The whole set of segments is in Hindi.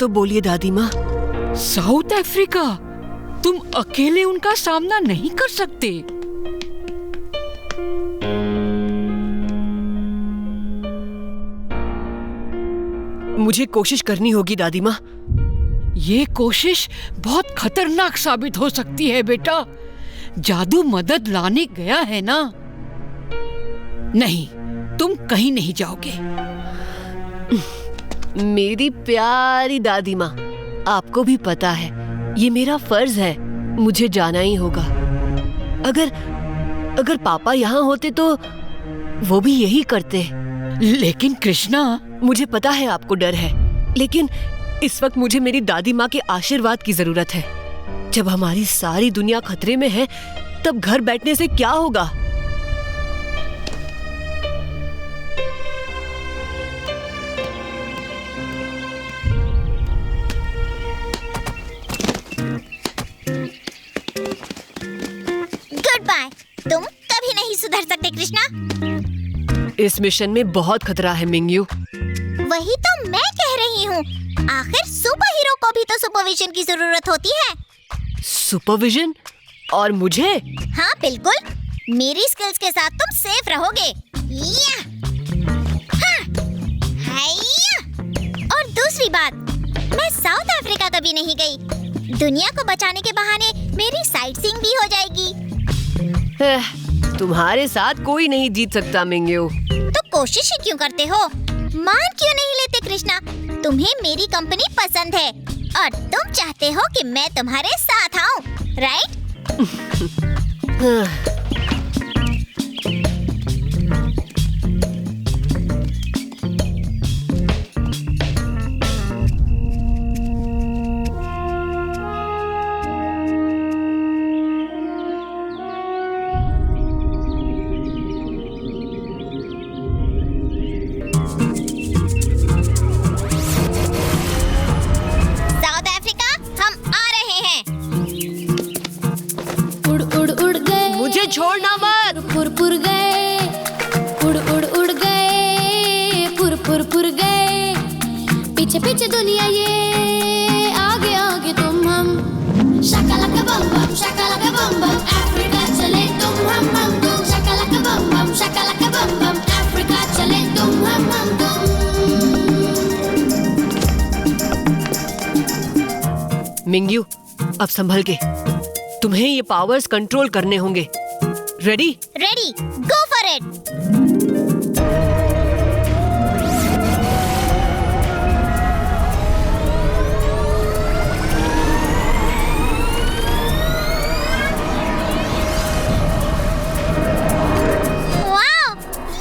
तो बोलिए दादी माँ। साउथ अफ्रीका, तुम अकेले उनका सामना नहीं कर सकते। मुझे कोशिश करनी होगी दादी माँ। ये कोशिश बहुत खतरनाक साबित हो सकती है बेटा। जादू मदद लाने गया है ना। नहीं, तुम कहीं नहीं जाओगे। मेरी प्यारी दादी माँ, आपको भी पता है ये मेरा फर्ज है, मुझे जाना ही होगा। अगर पापा यहाँ होते तो वो भी यही करते। लेकिन कृष्णा, मुझे पता है आपको डर है, लेकिन इस वक्त मुझे मेरी दादी माँ के आशीर्वाद की जरूरत है। जब हमारी सारी दुनिया खतरे में है, तब घर बैठने से क्या होगा? Good bye. तुम कभी नहीं सुधर सकते कृष्णा। इस मिशन में बहुत खतरा है मिंगयू। वही तो मैं कह रही हूँ। आखिर सुपर हीरो को भी तो सुपरविजन की जरूरत होती है। सुपरविजन? और मुझे? हाँ बिल्कुल, मेरी स्किल्स के साथ तुम सेफ रहोगे। या! हाँ! हाइया! और दूसरी बात, मैं साउथ अफ्रीका कभी नहीं गई। दुनिया को बचाने के बहाने मेरी साइट सीइंग भी हो जाएगी। तुम्हारे साथ कोई नहीं जीत सकता मिंगयू। तो कोशिश ही क्यों करते हो? मान क्यों नहीं लेते कृष्णा? तुम्हें मेरी कंपनी पसंद है और तुम चाहते हो कि मैं तुम्हारे साथ आऊं, राइट? छोड़ना मत। पुर पुर गए, उड़ गए, पुर गए, पीछे पीछे दुनिया ये, आगे आगे तुम हम। शाकालाका बम बम, शाकालाका बम बम, अफ्रीका चले तुम हम तुम। शाकालाका बम बम, शाकालाका बम बम, अफ्रीका चले तुम हम तुम। मिंगयू, अब संभल के, तुम्हें ये पावर्स कंट्रोल करने होंगे। Ready? Ready, go for it. Wow,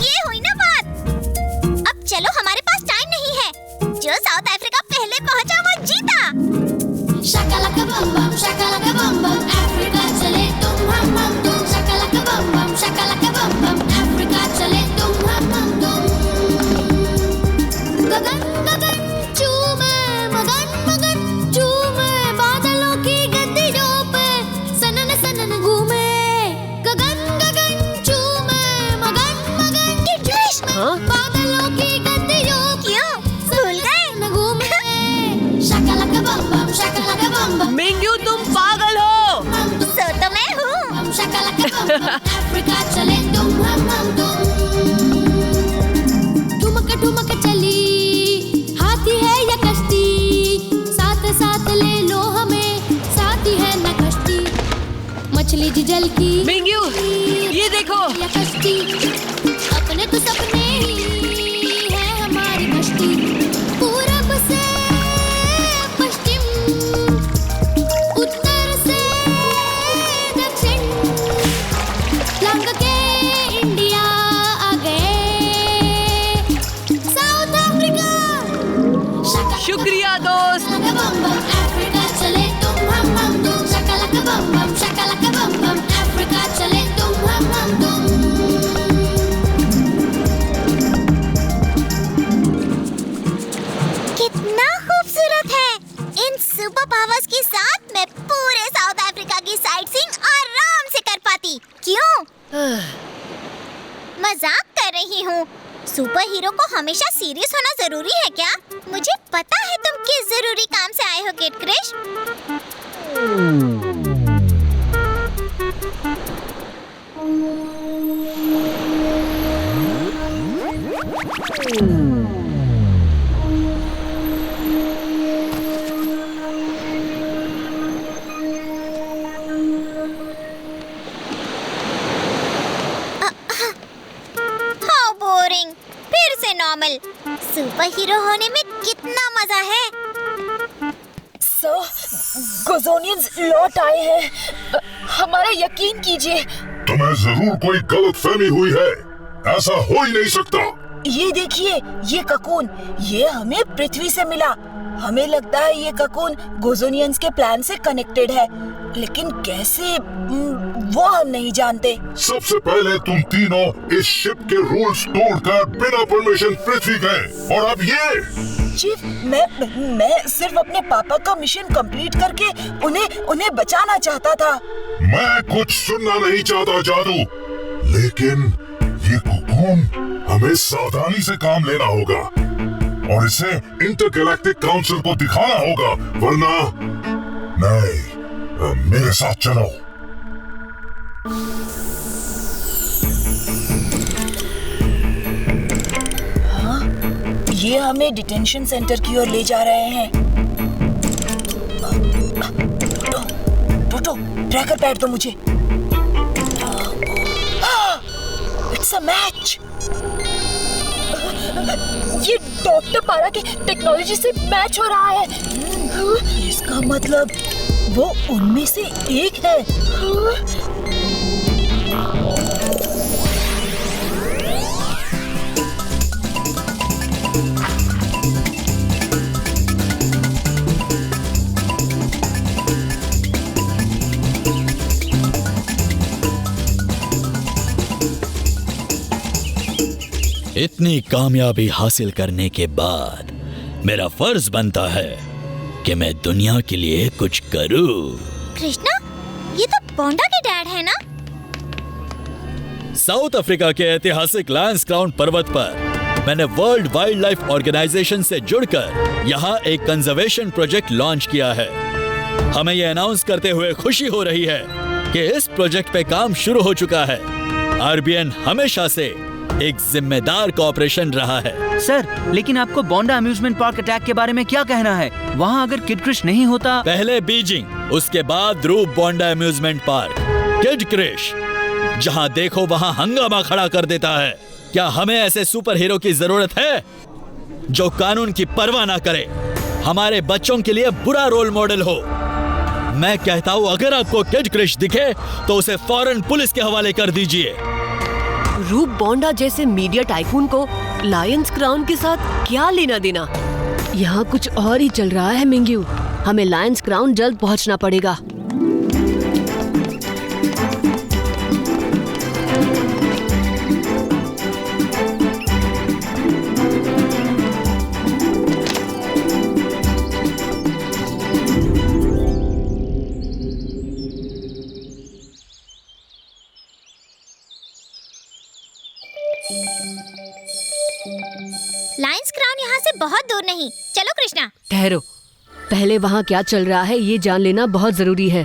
ये हुई ना बात। अब चलो, हमारे पास टाइम नहीं है। जो साउथ अफ्रीका पहले पहुंचा वो जीता। शाकालाका बम बम, शाकालाका बम बम, अफ्रीका चले तुम हम तुम। शाकालाका बम बम, शाकालाका बम बम, अफ्रीका चले तुम हम तुम। गगन गगन चूमे, मगन मगन चूमे, बादलों की गद्दियों पे सनन सनन घूमे। गगन गगन चूमे, मगन मगन बादलों की गद्दियों क्यों भूल गए? घूमे। शाकालाका बम बम, शाकालाका बम बम। मिंगयू, तुम पागल हो। सो तो मैं हूँ। शाकालाका बम बम, अफ्रीका चले तुम हम तुम। ठुमक ठुमक चली, हाथी है या कश्ती, साथ साथ ले लो हमें, साथी है न कश्ती। मछली जल की मिंगयू, ये देखो। या कश्ती, अपने तो सपने ही है हमारी कश्ती। पूरब से पश्चिम, उत्तर से दक्षिण, लंघ के इंडिया आ गए साउथ अफ्रीका। शुक्रिया दोस्त। शाकालाका बम बम, अफ्रीका चले तुम हम तुम। शाकालाका बम बम, शाकालाका बम बम, अफ्रीका चले तुम हम तुम। कितना खूबसूरत है। इन सुपर पावर्स के साथ मैं पूरे साउथ अफ्रीका की साइट सीइंग आराम से कर पाती। क्यों? मजाक कर रही हूँ। सुपर हीरो को हमेशा सीरियस होना जरूरी है क्या? मुझे पता है तुम किस जरूरी काम से आए हो किड क्रिश। How boring. फिर से नॉर्मल। सुपर हीरो होने में कितना मजा है। गोज़ोनियंस लौट आए हैं। हमारा यकीन कीजिए। तुम्हें जरूर कोई गलतफहमी हुई है, ऐसा हो ही नहीं सकता। ये देखिए, ये ककून, ये हमें पृथ्वी से मिला। हमें लगता है ये ककून गोज़ोनियंस के प्लान से कनेक्टेड है, लेकिन कैसे वो हम नहीं जानते। सबसे पहले तुम तीनों इस शिप के रूल्स तोड़कर बिना परमिशन पृथ्वी गए, और अब ये चीफ, मैं सिर्फ अपने पापा का मिशन कंप्लीट करके उन्हें बचाना चाहता था। मैं कुछ सुनना नहीं चाहता जादू, लेकिन ये ककून हमें सावधानी से काम लेना होगा और इसे इंटरगैलेक्टिक काउंसिल को दिखाना होगा, वरना नहीं। मेरे साथ चलो। ये हमें डिटेंशन सेंटर की ओर ले जा रहे हैं। टोटो, ट्रैकर पैड दो मुझे। It's a match. ये डॉक्टर पारा की टेक्नोलॉजी से मैच हो रहा है। इसका मतलब वो उनमें से एक है। इतनी कामयाबी हासिल करने के बाद मेरा फर्ज बनता है कि मैं दुनिया के लिए कुछ करूं। कृष्णा, ये तो बोंडा के डैड है ना? साउथ अफ्रीका के ऐतिहासिक लायंस क्राउन पर्वत पर मैंने वर्ल्ड वाइल्ड लाइफ ऑर्गेनाइजेशन से जुड़कर यहाँ एक कंजर्वेशन प्रोजेक्ट लॉन्च किया है। हमें ये अनाउंस करते हुए खुशी हो रही है कि इस प्रोजेक्ट पे काम शुरू हो चुका है। आरबीएन हमेशा से एक जिम्मेदार कॉर्पोरेशन रहा है। सर, लेकिन आपको बोंडा अम्यूजमेंट पार्क अटैक के बारे में क्या कहना है? वहाँ अगर किड क्रिश नहीं होता। पहले बीजिंग, उसके बाद रूप बोंडा अम्यूजमेंट पार्क। किड क्रिश जहाँ देखो वहाँ हंगामा खड़ा कर देता है। क्या हमें ऐसे सुपर हीरो की जरूरत है जो कानून की परवाह ना करे, हमारे बच्चों के लिए बुरा रोल मॉडल हो? मैं कहता हूँ अगर आपको किड क्रिश दिखे तो उसे फौरन पुलिस के हवाले कर दीजिए। रूप बोंडा जैसे मीडिया टाइकून को लायंस क्राउन के साथ क्या लेना देना? यहाँ कुछ और ही चल रहा है मिंग्यू। हमें लायंस क्राउन जल्द पहुँचना पड़ेगा। लायंस क्राउन यहाँ से बहुत दूर नहीं। चलो कृष्णा। ठहरो, पहले वहाँ क्या चल रहा है ये जान लेना बहुत जरूरी है।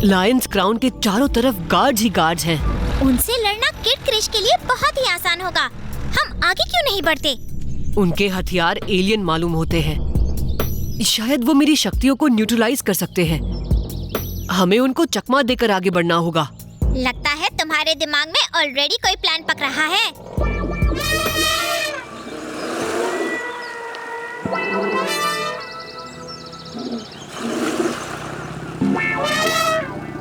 लायंस क्राउन के चारों तरफ गार्ड्स ही गार्ड्स हैं। उनसे लड़ना किड क्रिश के लिए बहुत ही आसान होगा। हम आगे क्यों नहीं बढ़ते? उनके हथियार एलियन मालूम होते हैं। शायद वो मेरी शक्तियों को न्यूट्रलाइज कर सकते हैं। हमें उनको चकमा देकर आगे बढ़ना होगा। लगता है तुम्हारे दिमाग में ऑलरेडी कोई प्लान पक रहा है।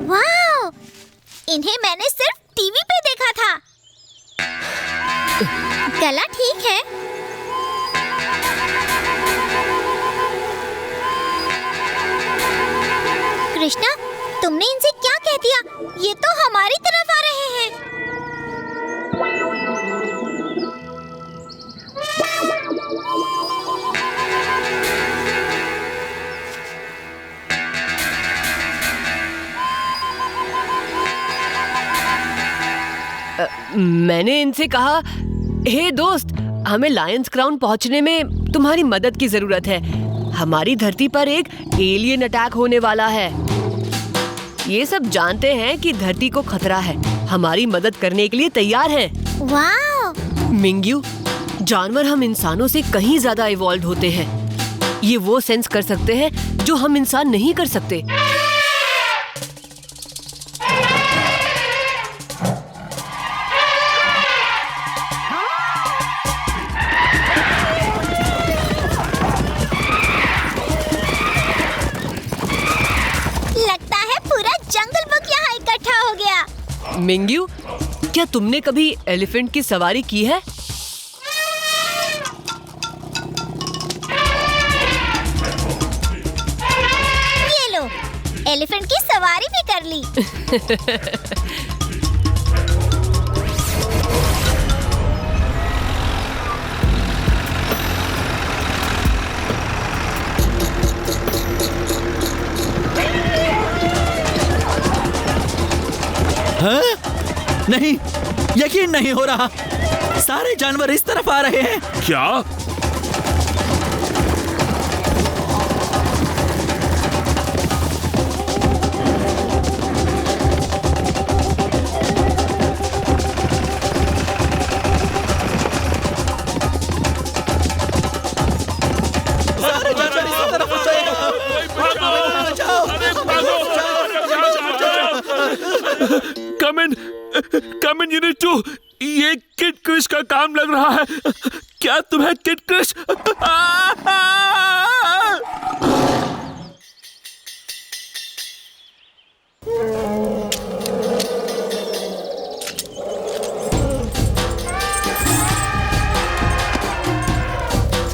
वाओ! इन्हें मैंने सिर्फ टीवी पे देखा था। गला ठीक है। कृष्णा, तुमने इनसे क्या कह दिया? ये तो हमारी तरफ आ रहे हैं। मैंने इनसे कहा, हे दोस्त, हमें लायंस क्राउन पहुंचने में तुम्हारी मदद की जरूरत है। हमारी धरती पर एक एलियन अटैक होने वाला है। ये सब जानते हैं कि धरती को खतरा है, हमारी मदद करने के लिए तैयार हैं। वाओ! मिंग्यू, जानवर हम इंसानों से कहीं ज्यादा इवॉल्व होते हैं। ये वो सेंस कर सकते हैं जो हम इंसान नहीं कर सकते। लगता है पूरा जंगल बुक यहाँ इकट्ठा हो गया। मिंग्यू, क्या तुमने कभी एलिफेंट की सवारी की है? ये लो, एलिफेंट की सवारी भी कर ली। नहीं, यकीन नहीं हो रहा। सारे जानवर इस तरफ आ रहे हैं। क्या? सारे जानवर इस तरफ आ रहे हैं। कम इन यूनिट 2, ये किड क्रिश का काम लग रहा है। क्या तुम्हें किड क्रिश?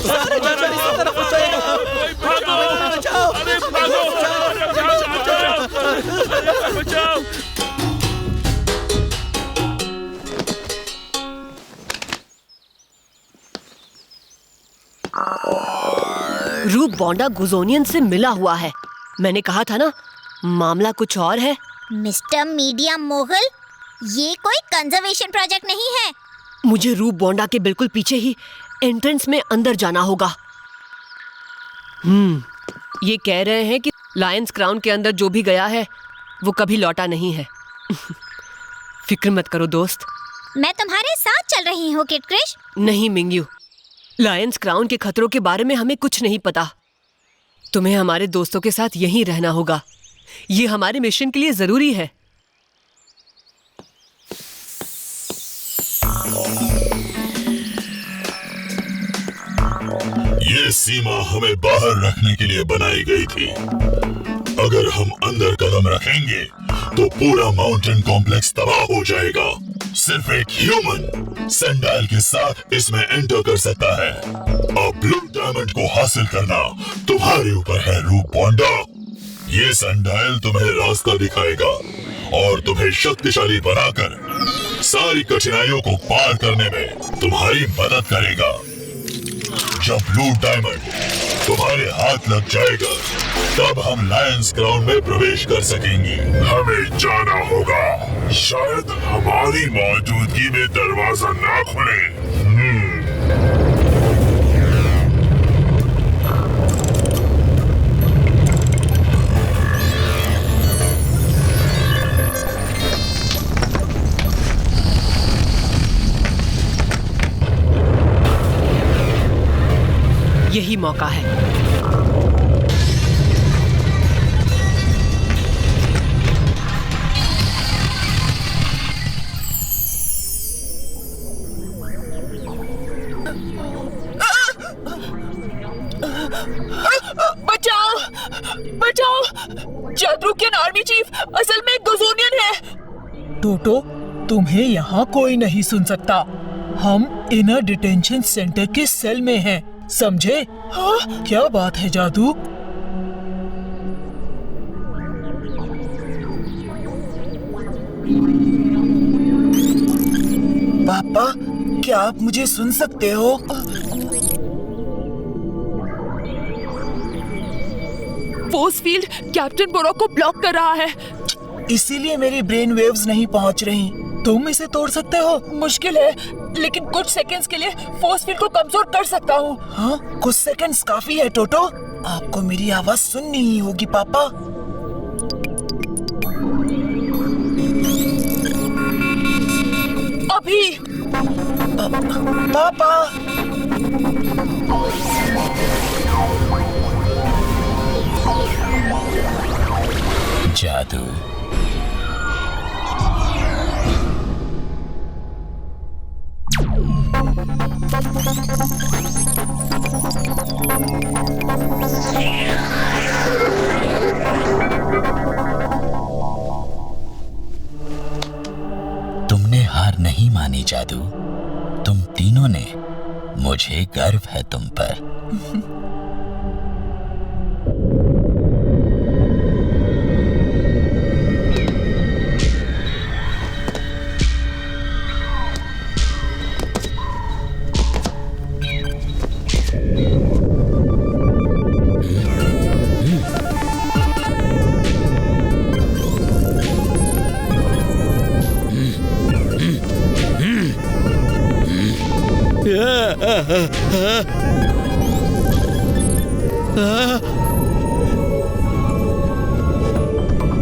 सारे जानवर इस तरफ आ रहे हैं। बचाओ! रूप बोंडा गुजोनियन से मिला हुआ है। मैंने कहा था ना, मामला कुछ और है। मिस्टर मीडिया मोगल, ये कोई कंजर्वेशन प्रोजेक्ट नहीं है। मुझे रूप बोंडा के बिल्कुल पीछे ही एंट्रेंस में अंदर जाना होगा। ये कह रहे हैं कि लायंस क्राउन के अंदर जो भी गया है वो कभी लौटा नहीं है। फिक्र मत करो दोस्त। मैं तुम्हारे साथ चल रही हूँ किड क्रिश। नहीं मिंग्यू, लायंस क्राउन के खतरों के बारे में हमें कुछ नहीं पता। तुम्हें हमारे दोस्तों के साथ यहीं रहना होगा। ये हमारे मिशन के लिए जरूरी है। ये सीमा हमें बाहर रखने के लिए बनाई गई थी। अगर हम अंदर कदम रखेंगे तो पूरा माउंटेन कॉम्प्लेक्स तबाह हो जाएगा। सिर्फ एक ह्यूमन सैंडाइल के साथ इसमें एंटर कर सकता है। अब ब्लू डायमंड को हासिल करना तुम्हारे ऊपर है रूप बोंडा। ये सैंडाइल तुम्हें रास्ता दिखाएगा और तुम्हें शक्तिशाली बनाकर सारी कठिनाइयों को पार करने में तुम्हारी मदद करेगा। जब ब्लू डायमंड तुम्हारे हाथ लग जाएगा तब हम लायंस क्राउन में प्रवेश कर सकेंगे। हमें जाना होगा। शायद हमारी मौजूदगी में दरवाजा ना खुले। यही मौका है। बचाओ! बचाओ! जादरुकियन आर्मी चीफ असल में गुजोनियन है। टोटो, तुम्हें यहाँ कोई नहीं सुन सकता। हम इनर डिटेंशन सेंटर के सेल में हैं, समझे? हाँ? क्या बात है जादू? पापा, क्या आप मुझे सुन सकते हो? फोर्स फील्ड कैप्टन बोरो को ब्लॉक कर रहा है। इसीलिए मेरी ब्रेन वेव्स नहीं पहुंच रही। तुम इसे तोड़ सकते हो? मुश्किल है, लेकिन कुछ सेकंड्स के लिए फोर्स फील्ड को कमजोर कर सकता हूँ। हाँ, कुछ सेकंड्स काफी है टोटो। आपको मेरी आवाज सुननी ही होगी पापा। अभी पापा। जादू। तुमने हार नहीं मानी जादू। तुम तीनों ने। मुझे गर्व है तुम पर।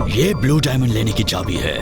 ये ब्लू डायमंड लेने की चाबी है।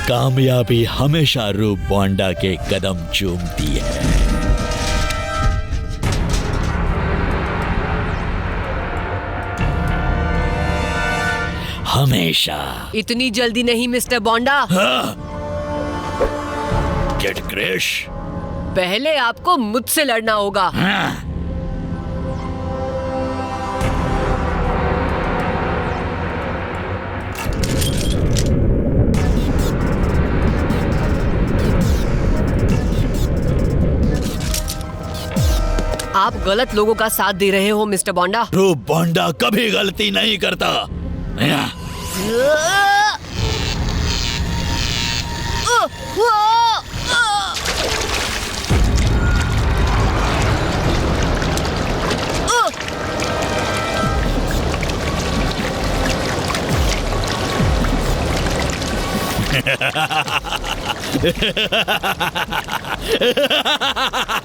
कामयाबी हमेशा रूप बोंडा के कदम चूमती है। हमेशा। इतनी जल्दी नहीं मिस्टर बोंडा। किड क्रिश, पहले आपको मुझसे लड़ना होगा। आप गलत लोगों का साथ दे रहे हो मिस्टर बोंडा। रूप बोंडा कभी गलती नहीं करता।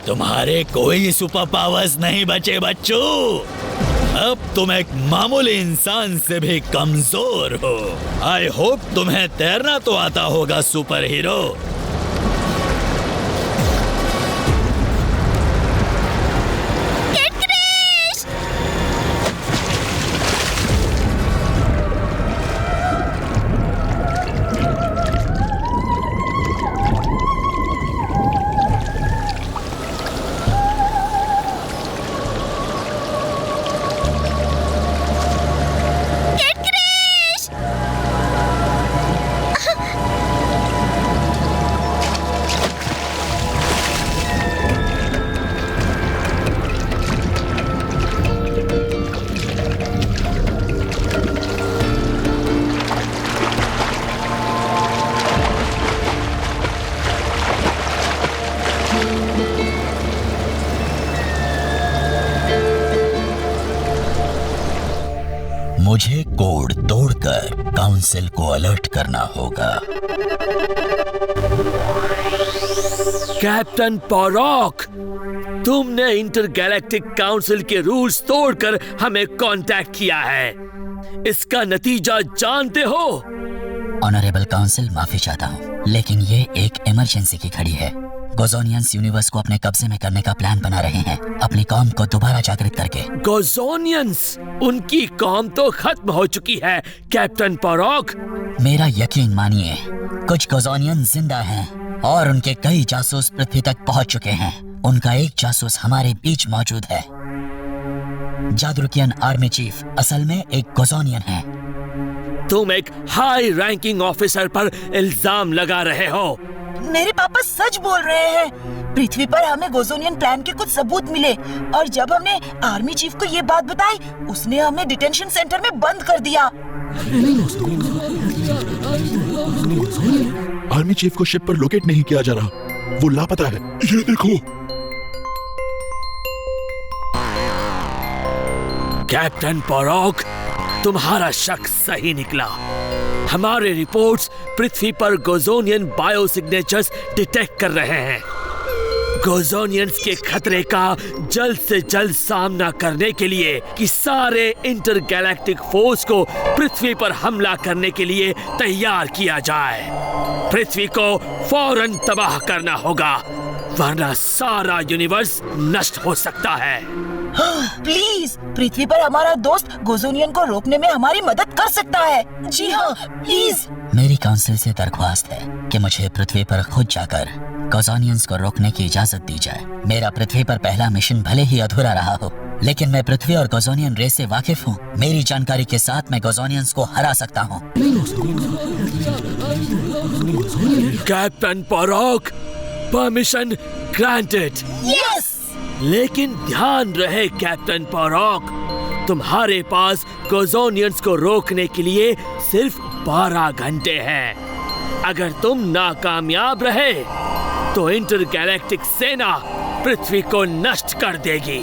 तुम्हारे कोई सुपर पावर्स नहीं बचे बच्चों। अब तुम एक मामूली इंसान से भी कमजोर हो। आई होप तुम्हें तैरना तो आता होगा सुपर हीरो। मुझे कोड तोड़कर काउंसिल को अलर्ट करना होगा। कैप्टन पॉरॉक, तुमने इंटरगैलेक्टिक काउंसिल के रूल्स तोड़कर हमें कांटेक्ट किया है। इसका नतीजा जानते हो? ऑनरेबल काउंसिल, माफी चाहता हूँ, लेकिन ये एक इमरजेंसी की घड़ी है। गोजोनियंस यूनिवर्स को अपने कब्जे में करने का प्लान बना रहे हैं, अपनी कौम को दोबारा जागृत करके। गोजोनियंस, उनकी कौम तो खत्म हो चुकी है कैप्टन परोक। मेरा यकीन मानिए, कुछ गोजोनियन जिंदा हैं और उनके कई जासूस पृथ्वी तक पहुंच चुके हैं। उनका एक जासूस हमारे बीच मौजूद है। जादरुकियन आर्मी चीफ असल में एक गोजोनियन है। तुम एक हाई रैंकिंग ऑफिसर पर इल्जाम लगा रहे हो। मेरे पापा सच बोल रहे हैं। पृथ्वी पर हमें गोजोनियन प्लान के कुछ सबूत मिले और जब हमने आर्मी चीफ को ये बात बताई, उसने हमें डिटेंशन सेंटर में बंद कर दिया। आर्मी चीफ को शिप पर लोकेट नहीं किया जा रहा, वो लापता है। ये देखो। कैप्टन परोक, तुम्हारा शक सही निकला। हमारे रिपोर्ट्स पृथ्वी पर गोजोनियन बायो सिग्नेचर्स डिटेक्ट कर रहे हैं। गोजोनियंस के खतरे का जल्द से जल्द सामना करने के लिए कि सारे इंटरगैलेक्टिक फोर्स को पृथ्वी पर हमला करने के लिए तैयार किया जाए। पृथ्वी को फौरन तबाह करना होगा, वरना सारा यूनिवर्स नष्ट हो सकता है। प्लीज, पृथ्वी पर हमारा दोस्त गोजोनियन को रोकने में हमारी मदद कर सकता है। जी हाँ, प्लीज। मेरी काउंसिल से दरख्वास्त है कि मुझे पृथ्वी पर खुद जाकर गोजोनियंस को रोकने की इजाजत दी जाए। मेरा पृथ्वी पर पहला मिशन भले ही अधूरा रहा हो, लेकिन मैं पृथ्वी और गोजोनियन रेस से वाकिफ हूँ। मेरी जानकारी के साथ मैं गोजोनियंस को हरा सकता हूँ। कैप्टन परोक, परमिशन ग्रांटेड। यस। लेकिन ध्यान रहे कैप्टन परोक, तुम्हारे पास गोजोनियंस को रोकने के लिए सिर्फ 12 घंटे हैं। अगर तुम नाकामयाब रहे तो इंटरगैलेक्टिक सेना पृथ्वी को नष्ट कर देगी।